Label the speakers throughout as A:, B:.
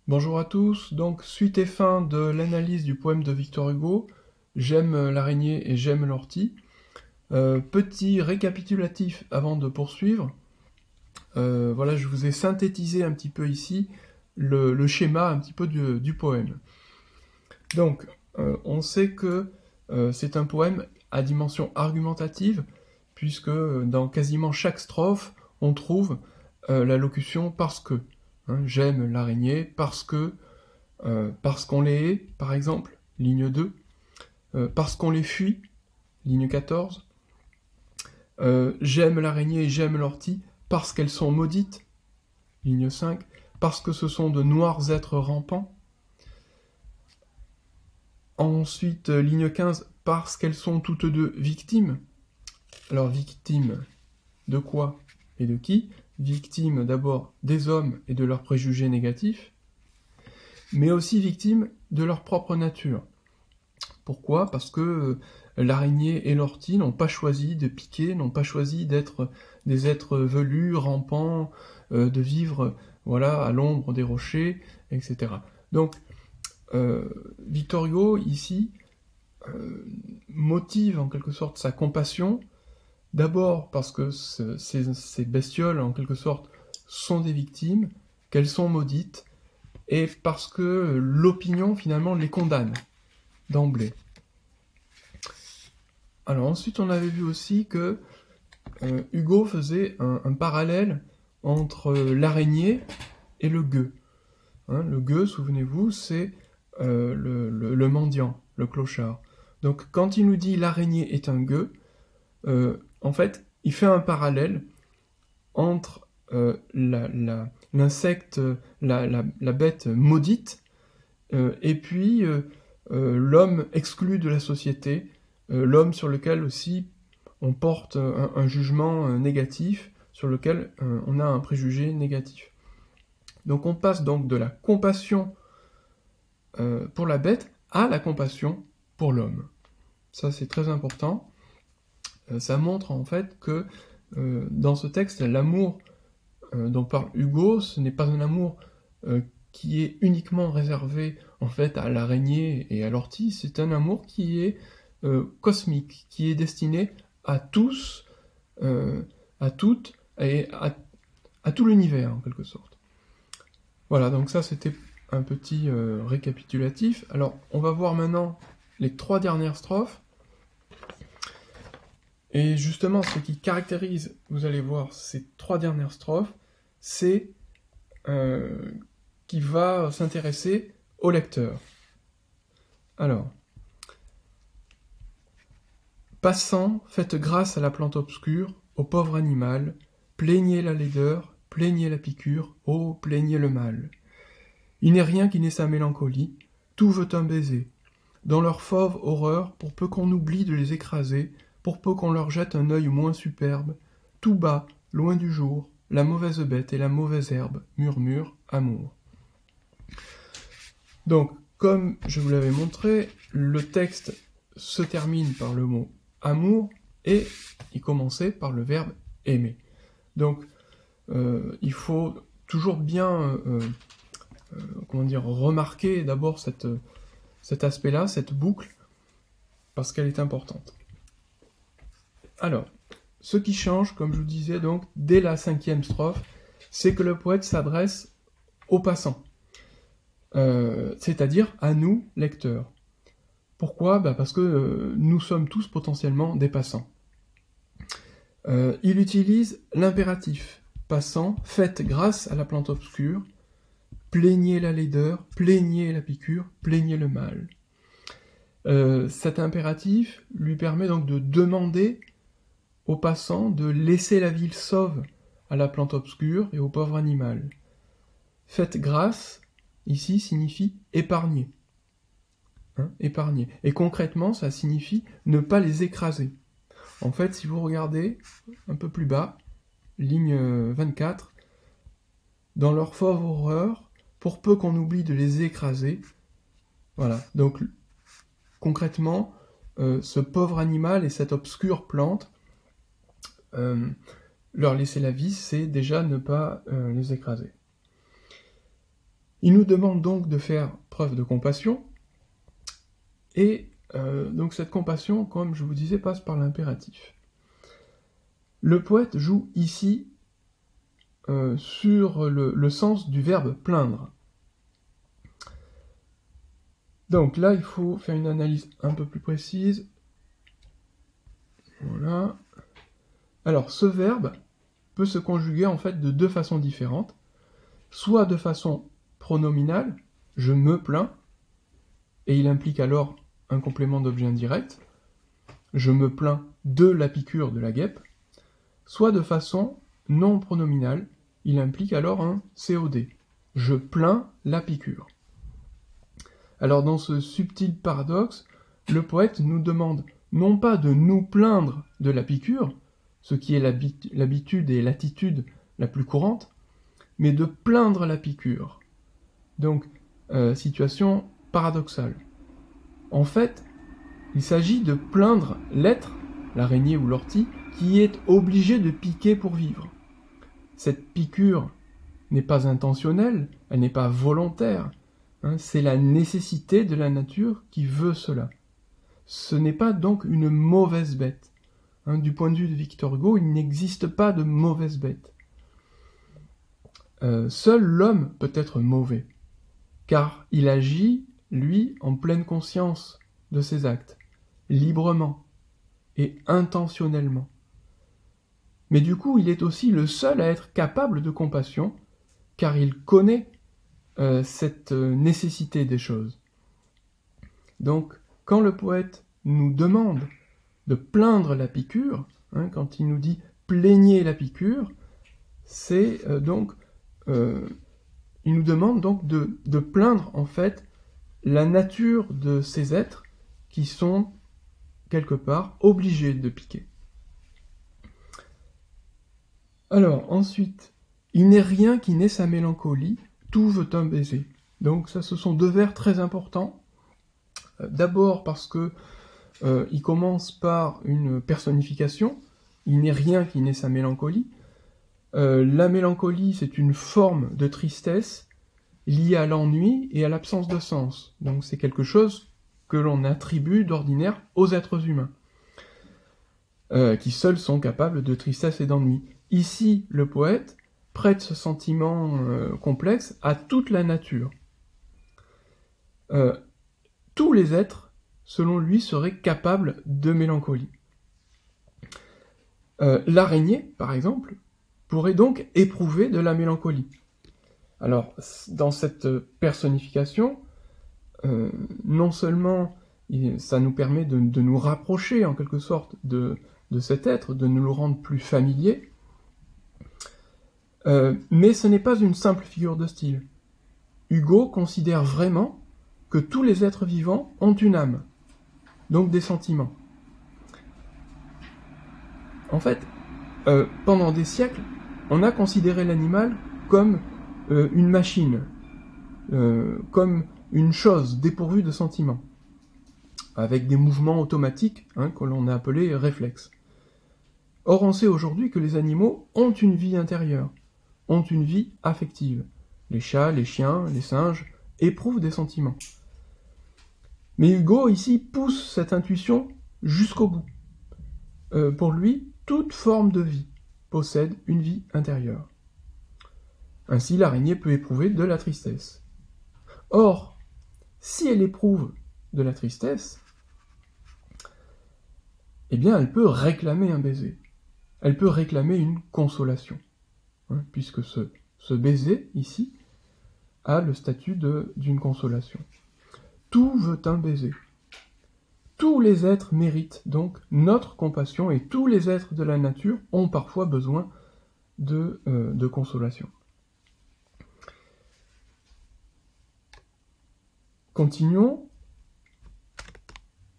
A: Bonjour à tous, donc suite et fin de l'analyse du poème de Victor Hugo, J'aime l'araignée et j'aime l'ortie. Petit récapitulatif avant de poursuivre. Voilà, je vous ai synthétisé un petit peu ici le schéma un petit peu du poème. Donc, on sait que c'est un poème à dimension argumentative, puisque dans quasiment chaque strophe, on trouve la locution « parce que ». J'aime l'araignée parce qu'on les hait, par exemple, ligne 2, parce qu'on les fuit, ligne 14, j'aime l'araignée et j'aime l'ortie, parce qu'elles sont maudites, ligne 5, parce que ce sont de noirs êtres rampants. Ensuite, ligne 15, parce qu'elles sont toutes deux victimes. Alors, victimes de quoi et de qui? Victimes d'abord des hommes et de leurs préjugés négatifs, mais aussi victimes de leur propre nature. Pourquoi? Parce que l'araignée et l'ortie n'ont pas choisi de piquer, n'ont pas choisi d'être des êtres velus, rampants, de vivre voilà, à l'ombre des rochers, etc. Donc, Victor Hugo, ici, motive en quelque sorte sa compassion, d'abord parce que ces bestioles, en quelque sorte, sont des victimes, qu'elles sont maudites, et parce que l'opinion, finalement, les condamne d'emblée. Alors ensuite, on avait vu aussi que Hugo faisait un parallèle entre l'araignée et le gueux. Le gueux, souvenez-vous, c'est le mendiant, le clochard. Donc quand il nous dit l'araignée est un gueux, en fait, il fait un parallèle entre l'insecte, la bête maudite, et puis l'homme exclu de la société, l'homme sur lequel aussi on porte un jugement négatif, sur lequel on a un préjugé négatif. Donc on passe donc de la compassion pour la bête à la compassion pour l'homme. Ça c'est très important. Ça montre en fait que dans ce texte, l'amour dont parle Hugo, ce n'est pas un amour qui est uniquement réservé en fait à l'araignée et à l'ortie, c'est un amour qui est cosmique, qui est destiné à tous, à toutes et à tout l'univers en quelque sorte. Voilà, donc ça c'était un petit récapitulatif. Alors on va voir maintenant les 3 dernières strophes. Et justement, ce qui caractérise, vous allez voir, ces 3 dernières strophes, c'est qui va s'intéresser au lecteur. Alors, passant, faites grâce à la plante obscure, au pauvre animal, plaignez la laideur, plaignez la piqûre, oh, plaignez le mal. Il n'est rien qui n'ait sa mélancolie, tout veut un baiser. Dans leur fauve horreur, pour peu qu'on oublie de les écraser, pour peu qu'on leur jette un œil moins superbe, tout bas, loin du jour, la mauvaise bête et la mauvaise herbe murmurent amour. Donc, comme je vous l'avais montré, le texte se termine par le mot amour et il commençait par le verbe aimer. Donc, il faut toujours bien remarquer d'abord cet aspect-là, cette boucle, parce qu'elle est importante. Alors, ce qui change, comme je vous disais donc, dès la 5e strophe, c'est que le poète s'adresse aux passants, c'est-à-dire à nous, lecteurs. Pourquoi? Parce que nous sommes tous potentiellement des passants. Il utilise l'impératif. Passant, faites grâce à la plante obscure, plaignez la laideur, plaignez la piqûre, plaignez le mal. Cet impératif lui permet donc de demander aux passants de laisser la ville sauve à la plante obscure et au pauvre animal. Faites grâce, ici, signifie épargner. Épargner. Et concrètement, ça signifie ne pas les écraser. En fait, si vous regardez un peu plus bas, ligne 24, dans leur fauve horreur, pour peu qu'on oublie de les écraser, voilà. Donc, concrètement, ce pauvre animal et cette obscure plante, leur laisser la vie, c'est déjà ne pas les écraser. Il nous demande donc de faire preuve de compassion, et donc cette compassion, comme je vous disais, passe par l'impératif. Le poète joue ici sur le sens du verbe plaindre. Donc là, il faut faire une analyse un peu plus précise. Voilà. Alors, ce verbe peut se conjuguer en fait de deux façons différentes. Soit de façon pronominale, je me plains, et il implique alors un complément d'objet indirect, je me plains de la piqûre de la guêpe, soit de façon non pronominale, il implique alors un COD, je plains la piqûre. Alors dans ce subtil paradoxe, le poète nous demande non pas de nous plaindre de la piqûre, ce qui est l'habitude et l'attitude la plus courante, mais de plaindre la piqûre. Donc, situation paradoxale. En fait, il s'agit de plaindre l'être, l'araignée ou l'ortie, qui est obligé de piquer pour vivre. Cette piqûre n'est pas intentionnelle, elle n'est pas volontaire, hein, c'est la nécessité de la nature qui veut cela. Ce n'est pas donc une mauvaise bête. Hein, du point de vue de Victor Hugo, il n'existe pas de mauvaise bête. Seul l'homme peut être mauvais, car il agit, lui, en pleine conscience de ses actes, librement et intentionnellement. Mais du coup, il est aussi le seul à être capable de compassion, car il connaît cette nécessité des choses. Donc, quand le poète nous demande de plaindre la piqûre, hein, quand il nous dit « plaignez la piqûre », c'est il nous demande donc de plaindre en fait la nature de ces êtres qui sont quelque part obligés de piquer. Alors ensuite, il n'est rien qui n'ait sa mélancolie, tout veut un baiser. Donc ça, ce sont deux vers très importants. D'abord parce que il commence par une personnification, il n'est rien qui n'ait sa mélancolie. La mélancolie, c'est une forme de tristesse liée à l'ennui et à l'absence de sens. Donc c'est quelque chose que l'on attribue d'ordinaire aux êtres humains, qui seuls sont capables de tristesse et d'ennui. Ici, le poète prête ce sentiment complexe à toute la nature. Tous les êtres, selon lui, seraient capables de mélancolie. L'araignée, par exemple, pourrait donc éprouver de la mélancolie. Alors, dans cette personnification, non seulement ça nous permet de nous rapprocher en quelque sorte de cet être, de nous le rendre plus familier, mais ce n'est pas une simple figure de style. Hugo considère vraiment que tous les êtres vivants ont une âme, donc des sentiments. En fait, pendant des siècles, on a considéré l'animal comme une machine, comme une chose dépourvue de sentiments, avec des mouvements automatiques que l'on a appelés réflexes. Or, on sait aujourd'hui que les animaux ont une vie intérieure, ont une vie affective. Les chats, les chiens, les singes éprouvent des sentiments. Mais Hugo, ici, pousse cette intuition jusqu'au bout. Pour lui, toute forme de vie possède une vie intérieure. Ainsi, l'araignée peut éprouver de la tristesse. Or, si elle éprouve de la tristesse, eh bien, elle peut réclamer un baiser. Elle peut réclamer une consolation, puisque ce baiser, ici, a le statut d'une consolation. Tout veut un baiser. Tous les êtres méritent donc notre compassion, et tous les êtres de la nature ont parfois besoin de consolation. Continuons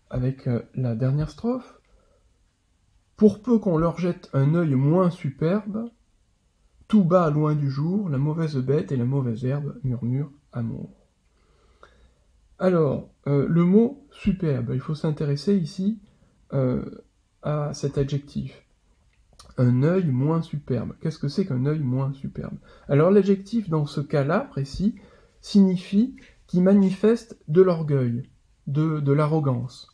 A: avec la dernière strophe. Pour peu qu'on leur jette un œil moins superbe, tout bas loin du jour, la mauvaise bête et la mauvaise herbe murmurent amour. Alors, le mot superbe, il faut s'intéresser ici à cet adjectif. Un œil moins superbe. Qu'est-ce que c'est qu'un œil moins superbe? Alors l'adjectif dans ce cas-là précis, signifie qui manifeste de l'orgueil, de l'arrogance.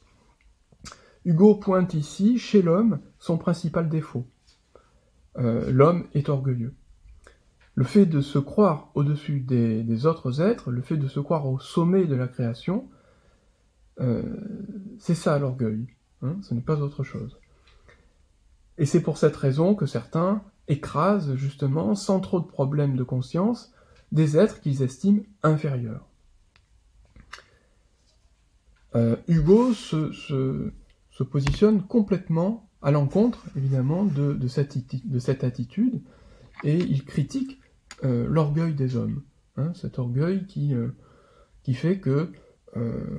A: Hugo pointe ici, chez l'homme, son principal défaut. L'homme est orgueilleux. Le fait de se croire au-dessus des autres êtres, le fait de se croire au sommet de la création, c'est ça l'orgueil, hein, ce n'est pas autre chose. Et c'est pour cette raison que certains écrasent justement, sans trop de problèmes de conscience, des êtres qu'ils estiment inférieurs. Hugo se positionne complètement à l'encontre, évidemment, de cette attitude, et il critique l'orgueil des hommes, hein, cet orgueil qui fait que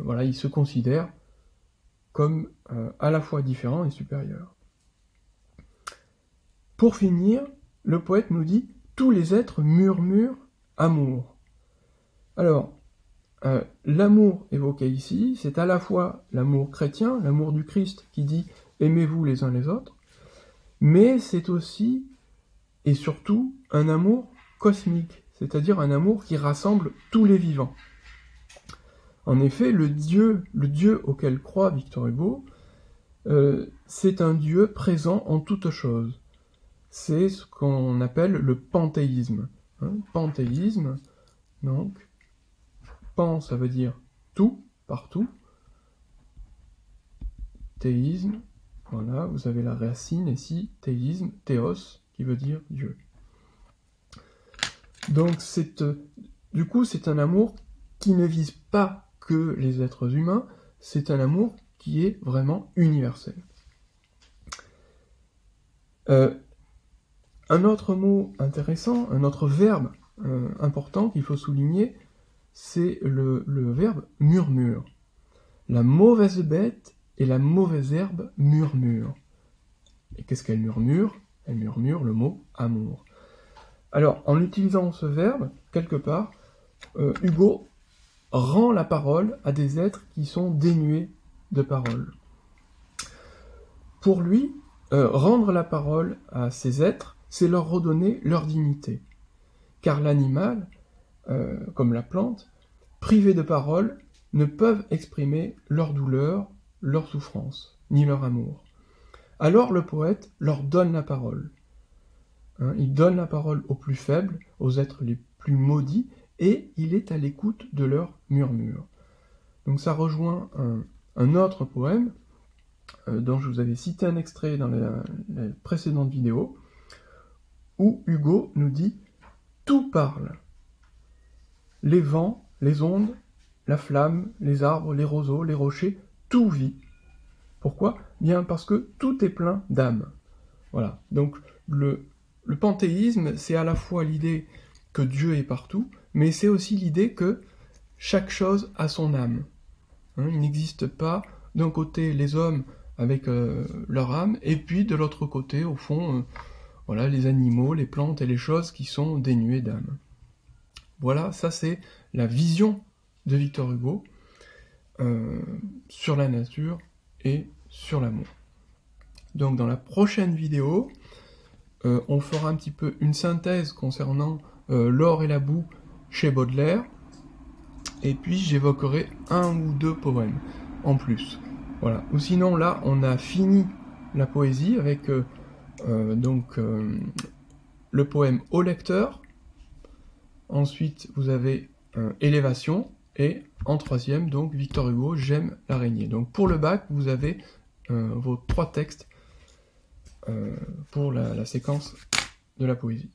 A: voilà, ils se considèrent comme à la fois différents et supérieurs. Pour finir, le poète nous dit « Tous les êtres murmurent amour ». Alors, l'amour évoqué ici, c'est à la fois l'amour chrétien, l'amour du Christ qui dit « Aimez-vous les uns les autres », mais c'est aussi et surtout un amour cosmique, c'est-à-dire un amour qui rassemble tous les vivants. En effet, le Dieu auquel croit Victor Hugo, c'est un Dieu présent en toutes choses. C'est ce qu'on appelle le panthéisme. Hein, panthéisme, donc, pan ça veut dire tout, partout. Théisme, voilà, vous avez la racine ici, théisme, théos, qui veut dire Dieu. Donc du coup, c'est un amour qui ne vise pas que les êtres humains, c'est un amour qui est vraiment universel. Un autre mot intéressant, un autre verbe important qu'il faut souligner, c'est le verbe murmure. La mauvaise bête et la mauvaise herbe murmurent. Et qu'est-ce qu'elle murmure? Elle murmure le mot amour. Alors, en utilisant ce verbe, quelque part, Hugo rend la parole à des êtres qui sont dénués de parole. Pour lui, rendre la parole à ces êtres, c'est leur redonner leur dignité. Car l'animal, comme la plante, privés de parole, ne peuvent exprimer leur douleur, leur souffrance, ni leur amour. Alors le poète leur donne la parole. Hein, il donne la parole aux plus faibles, aux êtres les plus maudits, et il est à l'écoute de leurs murmures. Donc ça rejoint un autre poème, dont je vous avais cité un extrait dans la précédente vidéo, où Hugo nous dit « Tout parle. Les vents, les ondes, la flamme, les arbres, les roseaux, les rochers, tout vit. Pourquoi? Bien parce que tout est plein d'âme. » Voilà, donc le panthéisme, c'est à la fois l'idée que Dieu est partout, mais c'est aussi l'idée que chaque chose a son âme. Hein, il n'existe pas d'un côté les hommes avec leur âme, et puis de l'autre côté, au fond, voilà, les animaux, les plantes et les choses qui sont dénuées d'âme. Voilà, ça c'est la vision de Victor Hugo sur la nature et sur l'amour. Donc dans la prochaine vidéo, on fera un petit peu une synthèse concernant l'or et la boue chez Baudelaire, et puis j'évoquerai un ou deux poèmes en plus. Voilà. Ou sinon là, on a fini la poésie avec le poème Au lecteur. Ensuite, vous avez Élévation, et en troisième, donc Victor Hugo, J'aime l'araignée. Donc pour le bac, vous avez vos 3 textes pour la séquence de la poésie.